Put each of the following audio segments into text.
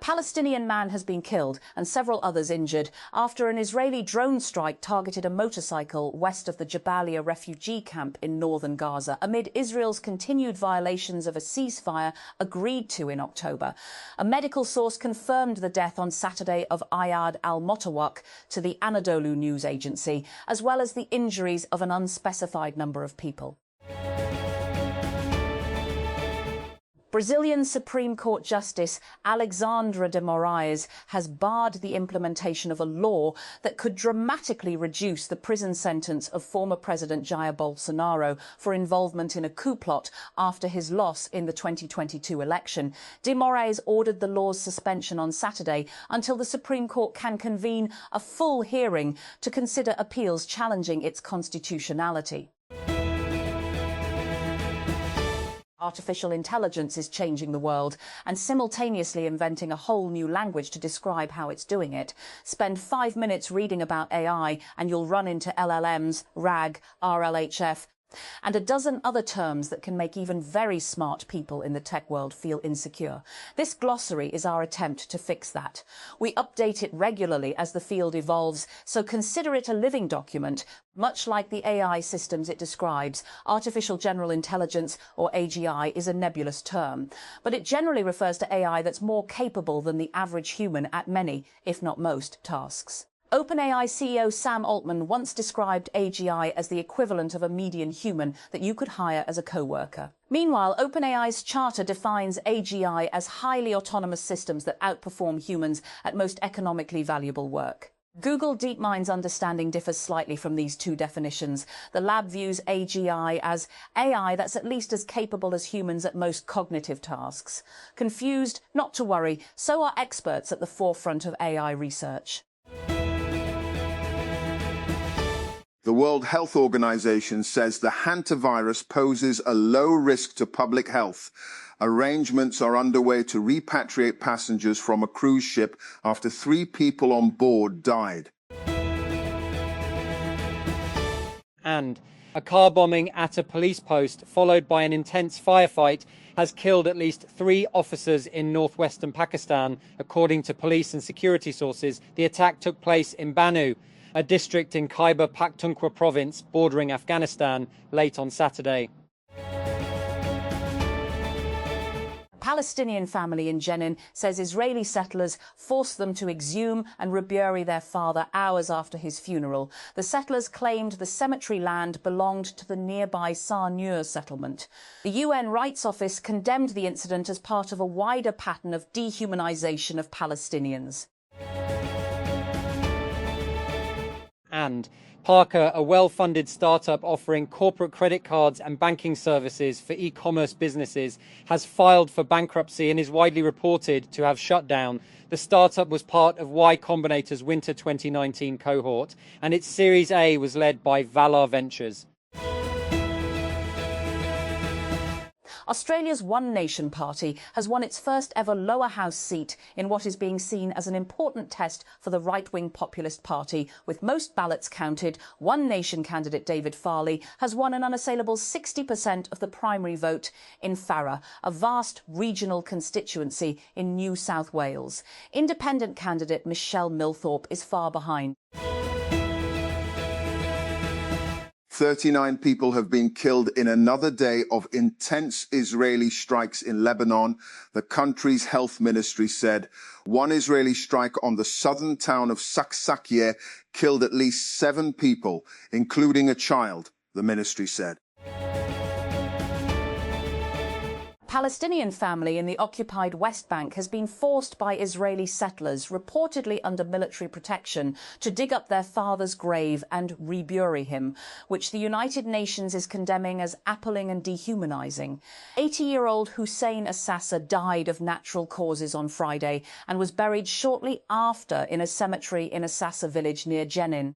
Palestinian man has been killed and several others injured after an Israeli drone strike targeted a motorcycle west of the Jabalia refugee camp in northern Gaza, amid Israel's continued violations of a ceasefire agreed to in October. A medical source confirmed the death on Saturday of Ayad al-Motawak to the Anadolu news agency, as well as the injuries of an unspecified number of people. Brazilian Supreme Court Justice Alexandra de Moraes has barred the implementation of a law that could dramatically reduce the prison sentence of former President Jair Bolsonaro for involvement in a coup plot after his loss in the 2022 election. De Moraes ordered the law's suspension on Saturday until the Supreme Court can convene a full hearing to consider appeals challenging its constitutionality. Artificial intelligence is changing the world and simultaneously inventing a whole new language to describe how it's doing it. Spend 5 minutes reading about AI and you'll run into LLMs, RAG, RLHF, and a dozen other terms that can make even very smart people in the tech world feel insecure. This glossary is our attempt to fix that. We update it regularly as the field evolves, so consider it a living document. Much like the AI systems it describes, artificial general intelligence, or AGI, is a nebulous term, but it generally refers to AI that's more capable than the average human at many, if not most, tasks. OpenAI CEO Sam Altman once described AGI as the equivalent of a median human that you could hire as a co-worker. Meanwhile, OpenAI's charter defines AGI as highly autonomous systems that outperform humans at most economically valuable work. Google DeepMind's understanding differs slightly from these two definitions. The lab views AGI as AI that's at least as capable as humans at most cognitive tasks. Confused? Not to worry, so are experts at the forefront of AI research. The World Health Organization says the hantavirus poses a low risk to public health. Arrangements are underway to repatriate passengers from a cruise ship after 3 people on board died. And a car bombing at a police post, followed by an intense firefight, has killed at least 3 officers in northwestern Pakistan, according to police and security sources. The attack took place in Banu, a district in Khyber Pakhtunkhwa province bordering Afghanistan, late on Saturday. Palestinian family in Jenin says Israeli settlers forced them to exhume and rebury their father hours after his funeral. The settlers claimed the cemetery land belonged to the nearby Sar-Nur settlement. The UN Rights Office condemned the incident as part of a wider pattern of dehumanization of Palestinians. And Parker, a well-funded startup offering corporate credit cards and banking services for e-commerce businesses, has filed for bankruptcy and is widely reported to have shut down. The startup was part of Y Combinator's Winter 2019 cohort, and its Series A was led by Valar Ventures. Australia's One Nation Party has won its first ever lower house seat in what is being seen as an important test for the right-wing populist party. With most ballots counted, One Nation candidate David Farley has won an unassailable 60% of the primary vote in Farrer, a vast regional constituency in New South Wales. Independent candidate Michelle Milthorpe is far behind. 39 people have been killed in another day of intense Israeli strikes in Lebanon, the country's health ministry said. One Israeli strike on the southern town of Saksakieh killed at least 7 people, including a child, the ministry said. Palestinian family in the occupied West Bank has been forced by Israeli settlers, reportedly under military protection, to dig up their father's grave and rebury him, which the United Nations is condemning as appalling and dehumanizing. 80-year-old Hussein Assassa died of natural causes on Friday and was buried shortly after in a cemetery in Assassa village near Jenin.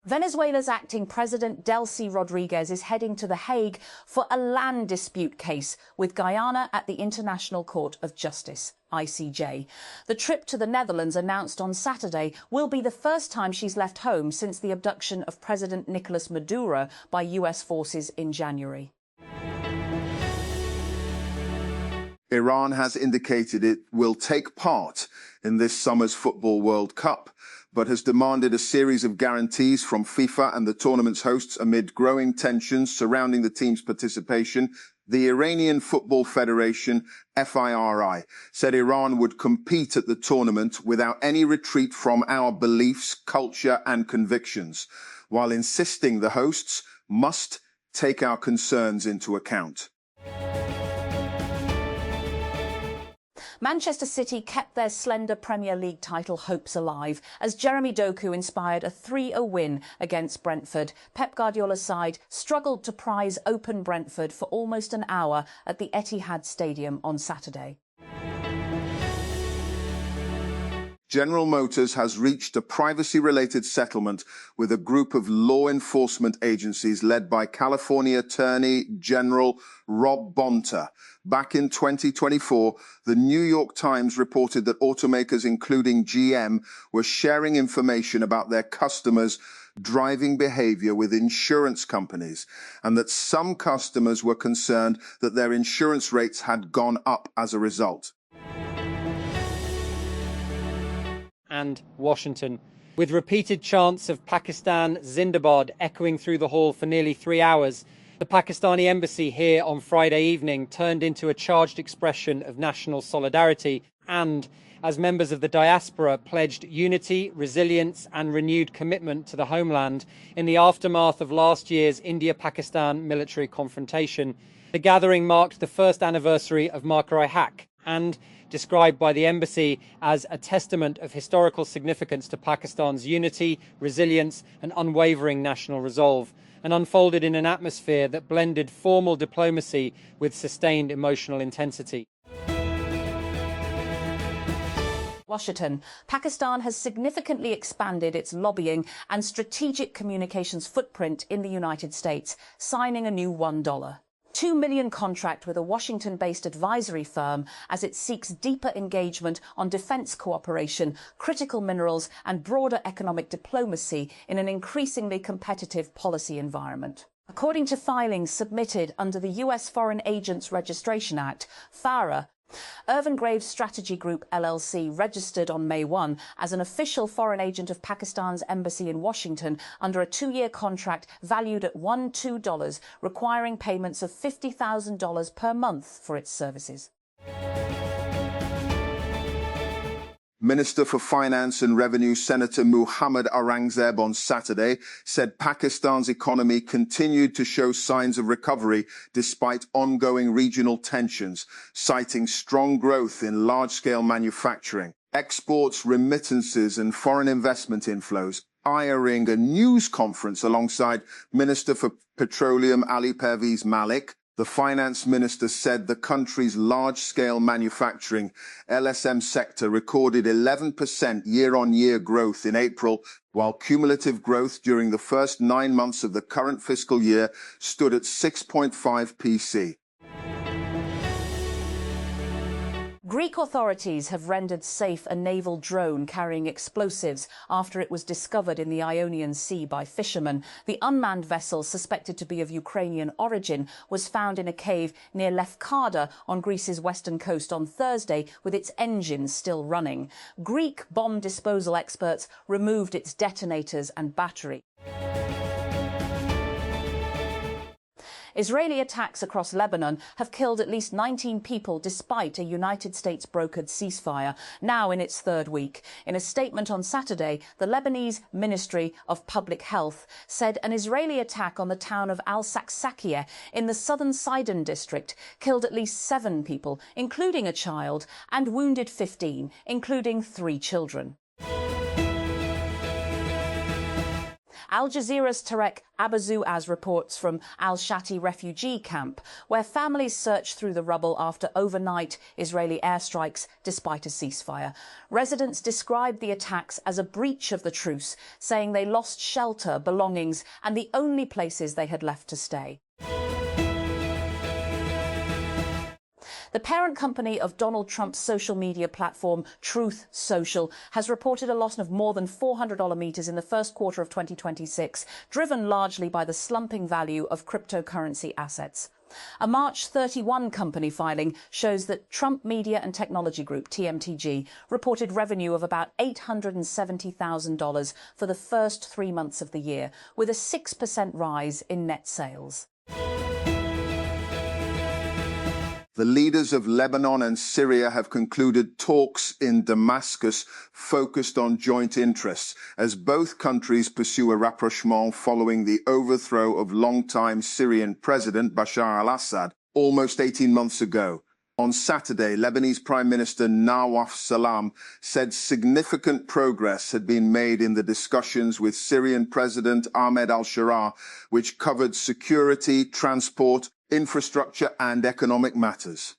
Venezuela's acting president, Delcy Rodriguez, is heading to The Hague for a land dispute case with Guyana at the International Court of Justice, ICJ. The trip to the Netherlands, announced on Saturday, will be the first time she's left home since the abduction of President Nicolas Maduro by US forces in January. Iran has indicated it will take part in this summer's Football World Cup, but has demanded a series of guarantees from FIFA and the tournament's hosts amid growing tensions surrounding the team's participation. The Iranian Football Federation, FIRI, said Iran would compete at the tournament without any retreat from our beliefs, culture and convictions, while insisting the hosts must take our concerns into account. Manchester City kept their slender Premier League title hopes alive as Jeremy Doku inspired a 3-0 win against Brentford. Pep Guardiola's side struggled to prize open Brentford for almost an hour at the Etihad Stadium on Saturday. General Motors has reached a privacy-related settlement with a group of law enforcement agencies led by California Attorney General Rob Bonta. Back in 2024, the New York Times reported that automakers, including GM, were sharing information about their customers' driving behavior with insurance companies, and that some customers were concerned that their insurance rates had gone up as a result. And Washington, with repeated chants of Pakistan Zindabad echoing through the hall for nearly 3 hours. The Pakistani embassy here on Friday evening turned into a charged expression of national solidarity and, as members of the diaspora pledged unity, resilience and renewed commitment to the homeland in the aftermath of last year's India-Pakistan military confrontation. The gathering marked the first anniversary of Mark-i-Haq and, described by the embassy as a testament of historical significance to Pakistan's unity, resilience and unwavering national resolve, and unfolded in an atmosphere that blended formal diplomacy with sustained emotional intensity. Washington. Pakistan has significantly expanded its lobbying and strategic communications footprint in the United States, signing a new $1 $2 million contract with a Washington-based advisory firm as it seeks deeper engagement on defense cooperation, critical minerals and broader economic diplomacy in an increasingly competitive policy environment. According to filings submitted under the U.S. Foreign Agents Registration Act, FARA, Irvin Graves Strategy Group LLC registered on May 1 as an official foreign agent of Pakistan's embassy in Washington under a 2-year contract valued at $12, requiring payments of $50,000 per month for its services. Minister for Finance and Revenue Senator Muhammad Aurangzeb on Saturday said Pakistan's economy continued to show signs of recovery despite ongoing regional tensions, citing strong growth in large-scale manufacturing, exports, remittances and foreign investment inflows. Airing a news conference alongside Minister for Petroleum Ali Pervez Malik, the finance minister said the country's large-scale manufacturing LSM sector recorded 11% year-on-year growth in April, while cumulative growth during the first 9 months of the current fiscal year stood at 6.5 PC. Greek authorities have rendered safe a naval drone carrying explosives after it was discovered in the Ionian Sea by fishermen. The unmanned vessel, suspected to be of Ukrainian origin, was found in a cave near Lefkada on Greece's western coast on Thursday with its engines still running. Greek bomb disposal experts removed its detonators and battery. Israeli attacks across Lebanon have killed at least 19 people despite a United States-brokered ceasefire, now in its 3rd week. In a statement on Saturday, the Lebanese Ministry of Public Health said an Israeli attack on the town of Al-Saksakieh in the southern Sidon district killed at least 7 people, including a child, and wounded 15, including 3 children. Al Jazeera's Tarek Abazouaz reports from Al-Shati refugee camp, where families search through the rubble after overnight Israeli airstrikes despite a ceasefire. Residents described the attacks as a breach of the truce, saying they lost shelter, belongings and the only places they had left to stay. The parent company of Donald Trump's social media platform, Truth Social, has reported a loss of more than $400 meters in the first quarter of 2026, driven largely by the slumping value of cryptocurrency assets. A March 31 company filing shows that Trump Media and Technology Group, TMTG, reported revenue of about $870,000 for the first 3 months of the year, with a 6% rise in net sales. The leaders of Lebanon and Syria have concluded talks in Damascus focused on joint interests as both countries pursue a rapprochement following the overthrow of longtime Syrian President Bashar al-Assad almost 18 months ago. On Saturday, Lebanese Prime Minister Nawaf Salam said significant progress had been made in the discussions with Syrian President Ahmed al-Sharaa, which covered security, transport, infrastructure and economic matters.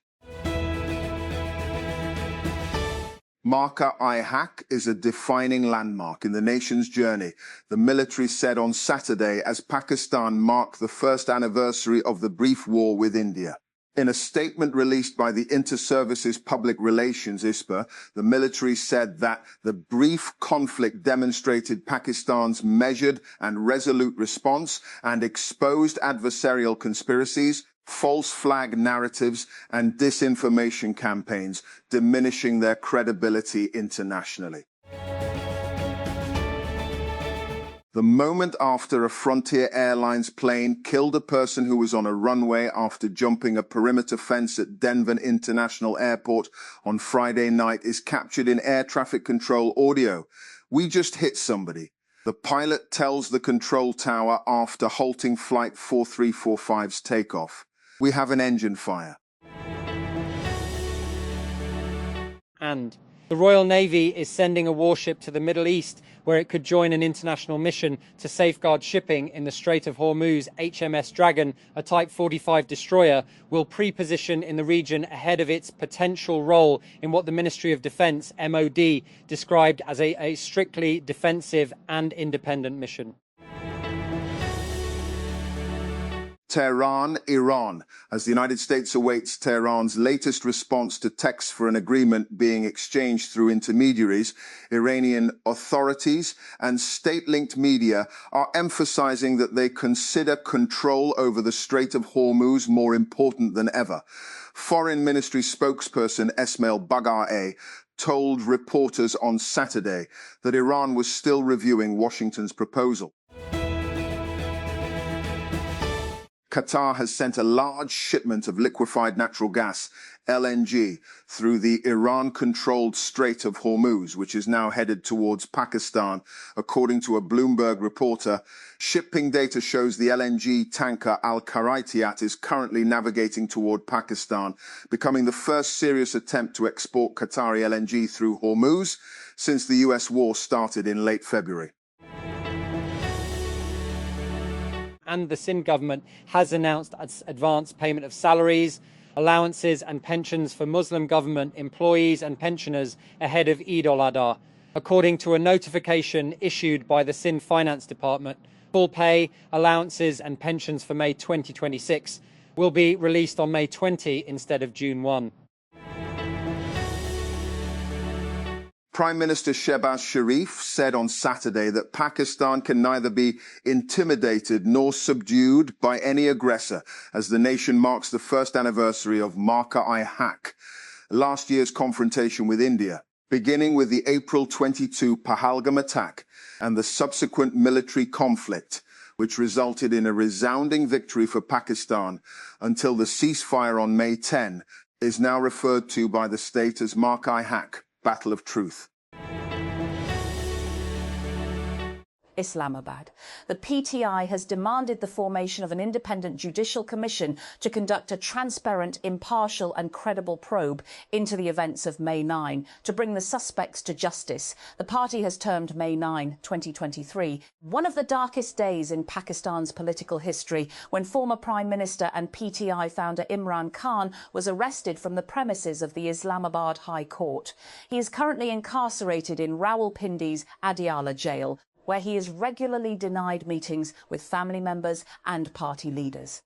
Marka-i-Haq is a defining landmark in the nation's journey, the military said on Saturday as Pakistan marked the first anniversary of the brief war with India. In a statement released by the Inter-Services Public Relations ISPA, the military said that the brief conflict demonstrated Pakistan's measured and resolute response and exposed adversarial conspiracies, false flag narratives, and disinformation campaigns, diminishing their credibility internationally. The moment after a Frontier Airlines plane killed a person who was on a runway after jumping a perimeter fence at Denver International Airport on Friday night is captured in air traffic control audio. "We just hit somebody," the pilot tells the control tower after halting Flight 4345's takeoff. "We have an engine fire." And the Royal Navy is sending a warship to the Middle East where it could join an international mission to safeguard shipping in the Strait of Hormuz. HMS Dragon, a Type 45 destroyer, will pre-position in the region ahead of its potential role in what the Ministry of Defence, MOD, described as a strictly defensive and independent mission. Tehran, Iran, as the United States awaits Tehran's latest response to texts for an agreement being exchanged through intermediaries, Iranian authorities and state-linked media are emphasizing that they consider control over the Strait of Hormuz more important than ever. Foreign Ministry spokesperson Esmail Baghaei told reporters on Saturday that Iran was still reviewing Washington's proposal. Qatar has sent a large shipment of liquefied natural gas, LNG, through the Iran-controlled Strait of Hormuz, which is now headed towards Pakistan. According to a Bloomberg reporter, shipping data shows the LNG tanker Al-Karaitiyat is currently navigating toward Pakistan, becoming the first serious attempt to export Qatari LNG through Hormuz since the US war started in late February. And the Sindh government has announced advance payment of salaries, allowances and pensions for Muslim government employees and pensioners ahead of Eid al-Adha. According to a notification issued by the Sindh Finance Department, full pay, allowances and pensions for May 2026 will be released on May 20 instead of June 1. Prime Minister Shehbaz Sharif said on Saturday that Pakistan can neither be intimidated nor subdued by any aggressor as the nation marks the first anniversary of Marka-i-Haq, last year's confrontation with India, beginning with the April 22 Pahalgam attack and the subsequent military conflict, which resulted in a resounding victory for Pakistan until the ceasefire on May 10 is now referred to by the state as Marka-i-Haq, Battle of Truth. Islamabad. The PTI has demanded the formation of an independent judicial commission to conduct a transparent, impartial and credible probe into the events of May 9 to bring the suspects to justice. The party has termed May 9, 2023, one of the darkest days in Pakistan's political history when former Prime Minister and PTI founder Imran Khan was arrested from the premises of the Islamabad High Court. He is currently incarcerated in Rawalpindi's Adiala jail, where he is regularly denied meetings with family members and party leaders.